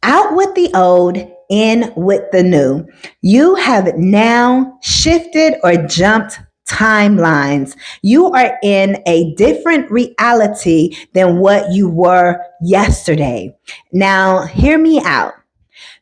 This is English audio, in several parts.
Out with the old, in with the new. You have now shifted or jumped timelines. You are in a different reality than what you were yesterday. Now, hear me out.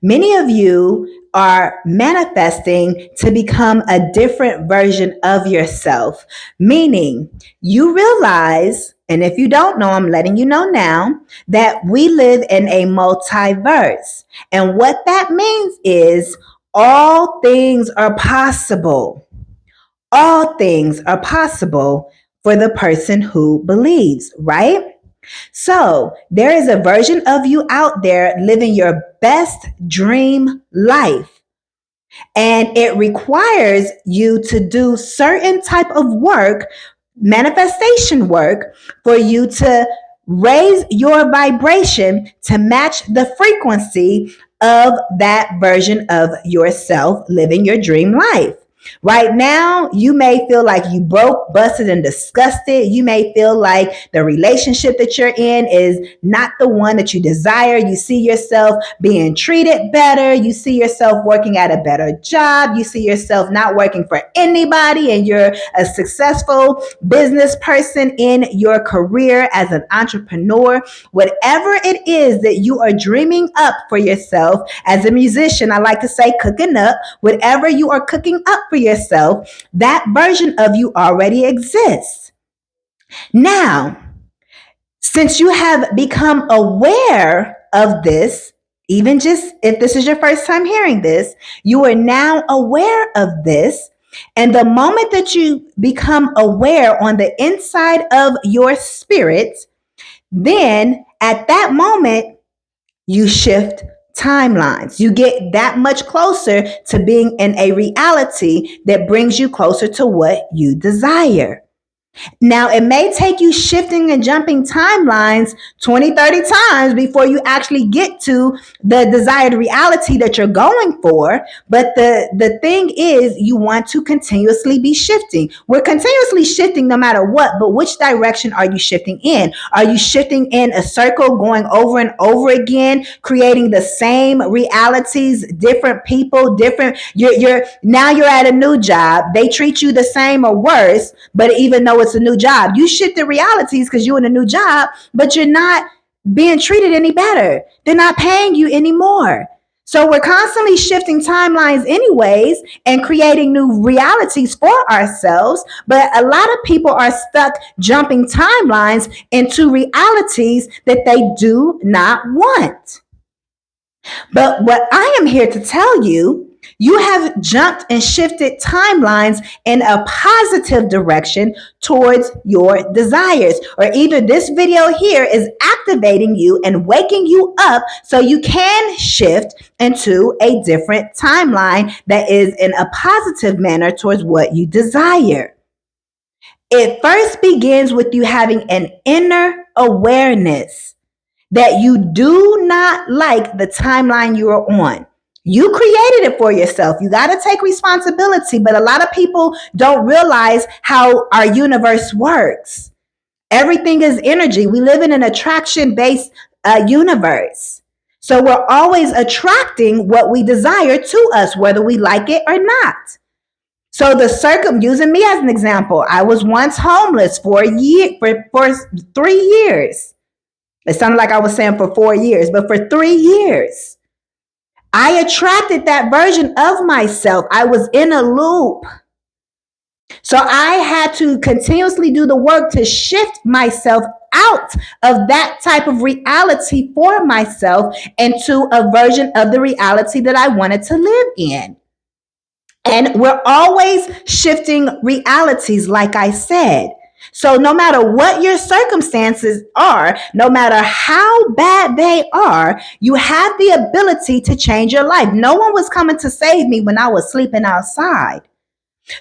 Many of you are manifesting to become a different version of yourself, meaning you realize, and if you don't know, I'm letting you know now, that we live in a multiverse. And what that means is all things are possible. All things are possible for the person who believes, right? So there is a version of you out there living your best dream life. And it requires you to do certain type of work, manifestation work, for you to raise your vibration to match the frequency of that version of yourself living your dream life. Right now, you may feel like you broke, busted, and disgusted. You may feel like the relationship that you're in is not the one that you desire. You see yourself being treated better. You see yourself working at a better job. You see yourself not working for anybody, and you're a successful business person in your career as an entrepreneur. Whatever it is that you are dreaming up for yourself as a musician, I like to say cooking up, whatever you are cooking up for yourself, that version of you already exists. Now, since you have become aware of this, even just if this is your first time hearing this, you are now aware of this. And the moment that you become aware on the inside of your spirit, then at that moment, you shift timelines. You get that much closer to being in a reality that brings you closer to what you desire. Now, it may take you shifting and jumping timelines 20, 30 times before you actually get to the desired reality that you're going for. But the thing is, you want to continuously be shifting. We're continuously shifting no matter what, but which direction are you shifting in? Are you shifting in a circle, going over and over again, creating the same realities, different people, you're now you're at a new job. They treat you the same or worse, but even though it's a new job, you shift the realities because you're in a new job, but you're not being treated any better. They're not paying you anymore. So we're constantly shifting timelines anyways and creating new realities for ourselves. But a lot of people are stuck jumping timelines into realities that they do not want. But what I am here to tell you, you have jumped and shifted timelines in a positive direction towards your desires. Or either this video here is activating you and waking you up so you can shift into a different timeline that is in a positive manner towards what you desire. It first begins with you having an inner awareness that you do not like the timeline you are on. You created it for yourself. You got to take responsibility, but a lot of people don't realize how our universe works. Everything is energy. We live in an attraction-based universe. So we're always attracting what we desire to us, whether we like it or not. So using me as an example, I was once homeless for 3 years. It sounded like I was saying for 4 years, but for 3 years, I attracted that version of myself. I was in a loop. So I had to continuously do the work to shift myself out of that type of reality for myself into a version of the reality that I wanted to live in. And we're always shifting realities, like I said. So no matter what your circumstances are, no matter how bad they are, you have the ability to change your life. No one was coming to save me when I was sleeping outside.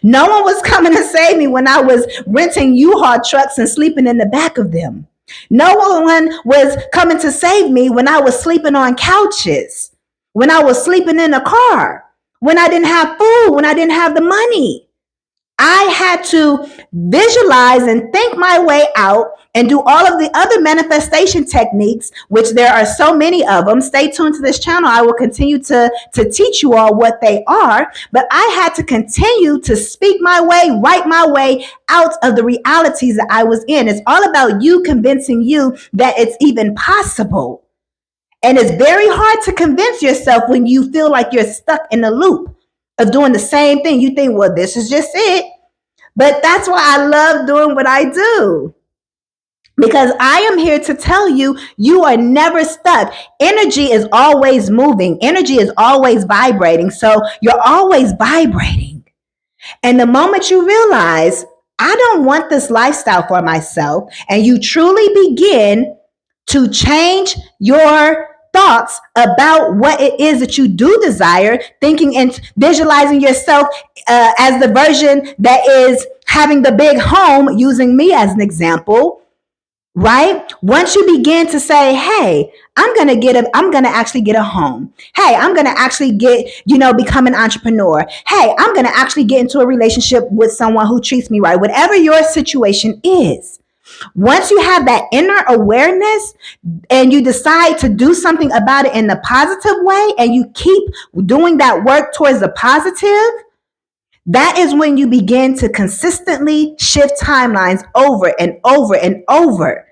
No one was coming to save me when I was renting U-Haul trucks and sleeping in the back of them. No one was coming to save me when I was sleeping on couches, when I was sleeping in a car, when I didn't have food, when I didn't have the money. I had to visualize and think my way out and do all of the other manifestation techniques, which there are so many of them. Stay tuned to this channel. I will continue to teach you all what they are. But I had to continue to speak my way, write my way out of the realities that I was in. It's all about you convincing you that it's even possible. And it's very hard to convince yourself when you feel like you're stuck in a loop of doing the same thing. You think, well, this is just it. But that's why I love doing what I do. Because I am here to tell you, you are never stuck. Energy is always moving. Energy is always vibrating. So you're always vibrating. And the moment you realize, I don't want this lifestyle for myself, and you truly begin to change your thoughts about what it is that you do desire, thinking and visualizing yourself as the version that is having the big home, using me as an example, right? Once you begin to say, hey, I'm going to actually get a home. Hey, I'm going to actually become an entrepreneur. Hey, I'm going to actually get into a relationship with someone who treats me right. Whatever your situation is. Once you have that inner awareness and you decide to do something about it in the positive way, and you keep doing that work towards the positive, that is when you begin to consistently shift timelines over and over and over.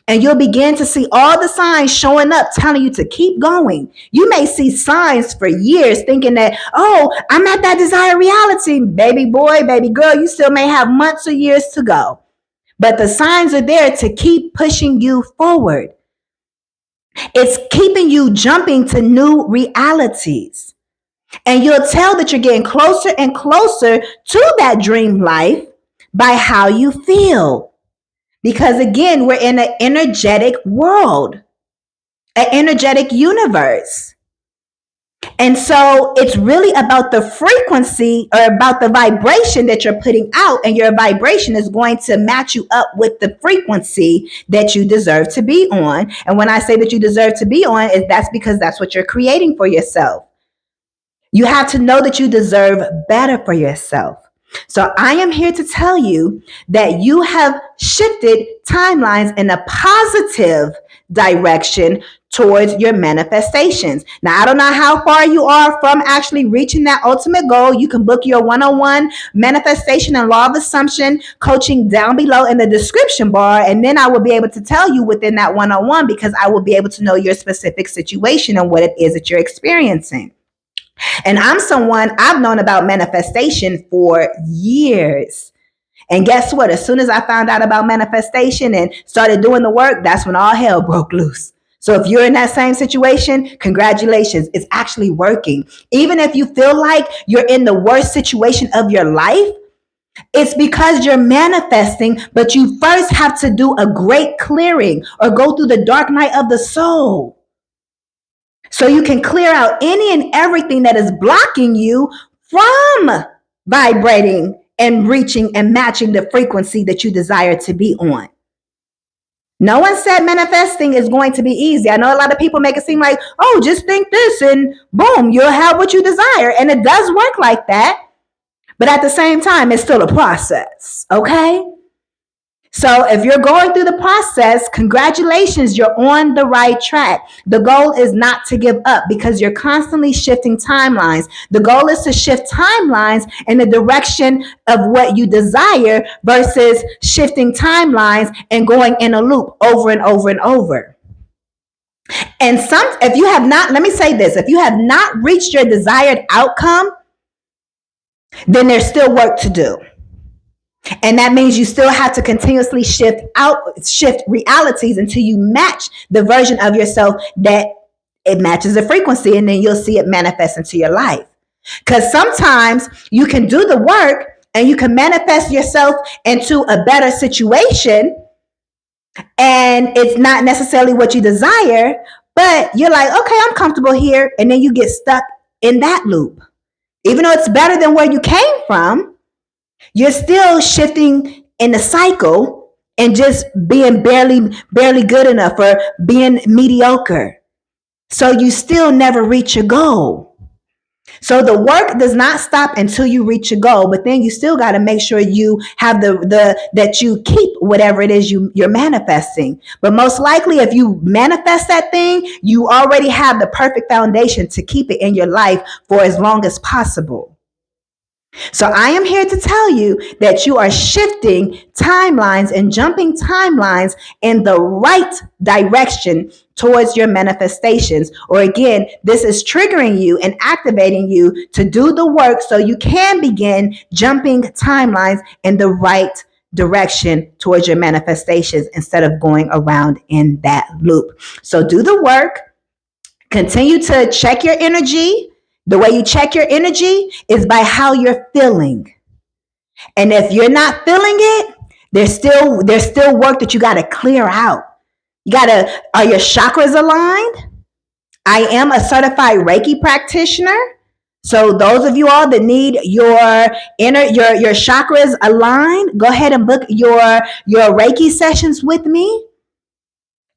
And you'll begin to see all the signs showing up telling you to keep going. You may see signs for years thinking that, oh, I'm at that desired reality. Baby boy, baby girl, you still may have months or years to go. But the signs are there to keep pushing you forward. It's keeping you jumping to new realities. And you'll tell that you're getting closer and closer to that dream life by how you feel. Because again, we're in an energetic world, an energetic universe. And so it's really about the frequency, or about the vibration that you're putting out, and your vibration is going to match you up with the frequency that you deserve to be on. And when I say that you deserve to be on, that's because that's what you're creating for yourself. You have to know that you deserve better for yourself. So I am here to tell you that you have shifted timelines in a positive direction towards your manifestations. Now, I don't know how far you are from actually reaching that ultimate goal. You can book your one-on-one manifestation and law of assumption coaching down below in the description bar. And then I will be able to tell you within that one-on-one, because I will be able to know your specific situation and what it is that you're experiencing. And I've known about manifestation for years. And guess what? As soon as I found out about manifestation and started doing the work, that's when all hell broke loose. So if you're in that same situation, congratulations. It's actually working. Even if you feel like you're in the worst situation of your life, it's because you're manifesting, but you first have to do a great clearing or go through the dark night of the soul. So you can clear out any and everything that is blocking you from vibrating and reaching and matching the frequency that you desire to be on. No one said manifesting is going to be easy. I know a lot of people make it seem like, oh, just think this and boom, you'll have what you desire. And it does work like that. But at the same time, it's still a process, okay? So if you're going through the process, congratulations, you're on the right track. The goal is not to give up, because you're constantly shifting timelines. The goal is to shift timelines in the direction of what you desire versus shifting timelines and going in a loop over and over and over. And if you have not, let me say this, if you have not reached your desired outcome, then there's still work to do. And that means you still have to continuously shift realities until you match the version of yourself that it matches the frequency, and then you'll see it manifest into your life. Because sometimes you can do the work and you can manifest yourself into a better situation, and it's not necessarily what you desire, but you're like, okay, I'm comfortable here. And then you get stuck in that loop. Even though it's better than where you came from, you're still shifting in the cycle and just being barely good enough, or being mediocre. So you still never reach your goal. So the work does not stop until you reach your goal, but then you still got to make sure you have that you keep whatever it is you're manifesting. But most likely, if you manifest that thing, you already have the perfect foundation to keep it in your life for as long as possible. So I am here to tell you that you are shifting timelines and jumping timelines in the right direction towards your manifestations. Or again, this is triggering you and activating you to do the work so you can begin jumping timelines in the right direction towards your manifestations instead of going around in that loop. So do the work. Continue to check your energy. The way you check your energy is by how you're feeling. And if you're not feeling it, there's still work that you got to clear out. Are your chakras aligned? I am a certified Reiki practitioner. So those of you all that need your chakras aligned, go ahead and book your Reiki sessions with me.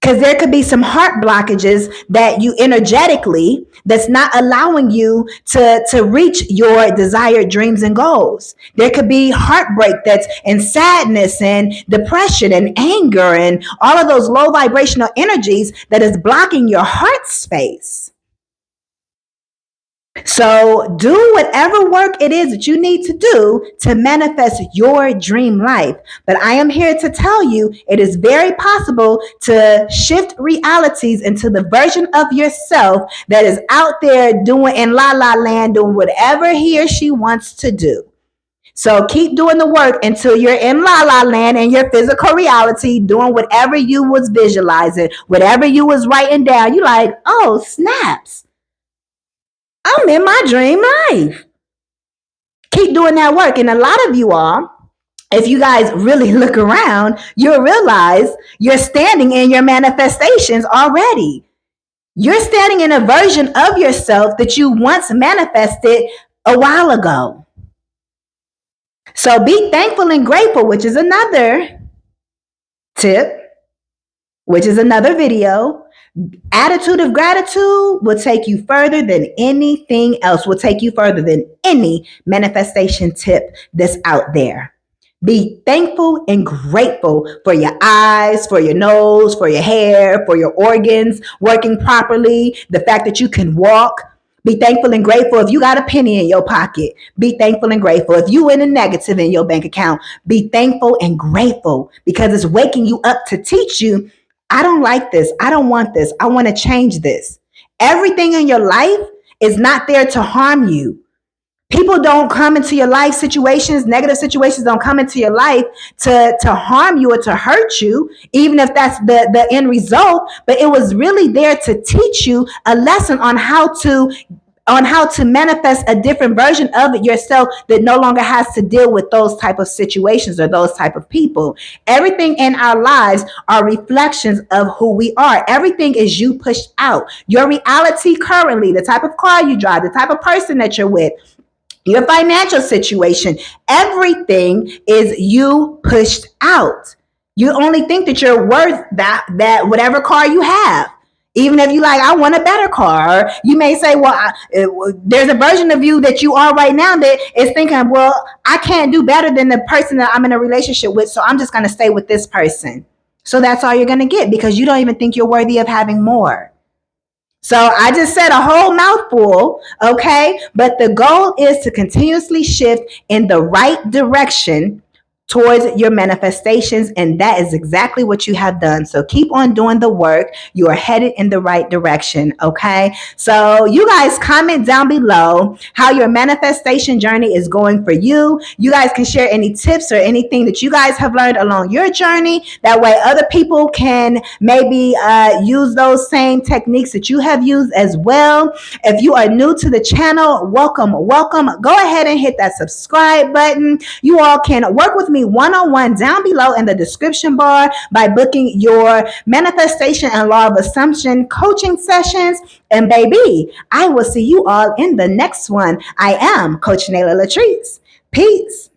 Because there could be some heart blockages that you energetically that's not allowing you to reach your desired dreams and goals. There could be heartbreak that's and sadness and depression and anger and all of those low vibrational energies that is blocking your heart space. So do whatever work it is that you need to do to manifest your dream life. But I am here to tell you it is very possible to shift realities into the version of yourself that is out there doing in La La Land, doing whatever he or she wants to do. So keep doing the work until you're in La La Land in your physical reality, doing whatever you was visualizing, whatever you was writing down. You like, oh, snaps. I'm in my dream life. Keep doing that work. And a lot of you all, if you guys really look around, you'll realize you're standing in your manifestations already. You're standing in a version of yourself that you once manifested a while ago. So be thankful and grateful, which is another tip, which is another video. Attitude of gratitude will take you further than anything else, will take you further than any manifestation tip that's out there. Be thankful and grateful for your eyes, for your nose, for your hair, for your organs working properly, the fact that you can walk. Be thankful and grateful if you got a penny in your pocket. Be thankful and grateful. If you in a negative in your bank account, be thankful and grateful because it's waking you up to teach you, I don't like this. I don't want this. I want to change this. Everything in your life is not there to harm you. People don't come into your life situations, negative situations don't come into your life to harm you or to hurt you, even if that's the end result. But it was really there to teach you a lesson on how to manifest a different version of yourself that no longer has to deal with those type of situations or those type of people. Everything in our lives are reflections of who we are. Everything is you pushed out. Your reality currently, the type of car you drive, the type of person that you're with, your financial situation, everything is you pushed out. You only think that you're worth that whatever car you have. Even if you like, I want a better car. Or you may say, well, there's a version of you that you are right now that is thinking, well, I can't do better than the person that I'm in a relationship with, so I'm just going to stay with this person. So that's all you're going to get because you don't even think you're worthy of having more. So I just said a whole mouthful, okay? But the goal is to continuously shift in the right direction towards your manifestations, and that is exactly what you have done. So keep on doing the work. You are headed in the right direction, okay? So you guys comment down below how your manifestation journey is going for you. You guys can share any tips or anything that you guys have learned along your journey. That way other people can maybe use those same techniques that you have used as well. If you are new to the channel, welcome. Go ahead and hit that subscribe button. You all can work with me one-on-one down below in the description bar by booking your manifestation and law of assumption coaching sessions. And baby, I will see you all in the next one. I am Coach Nala Latrice. Peace.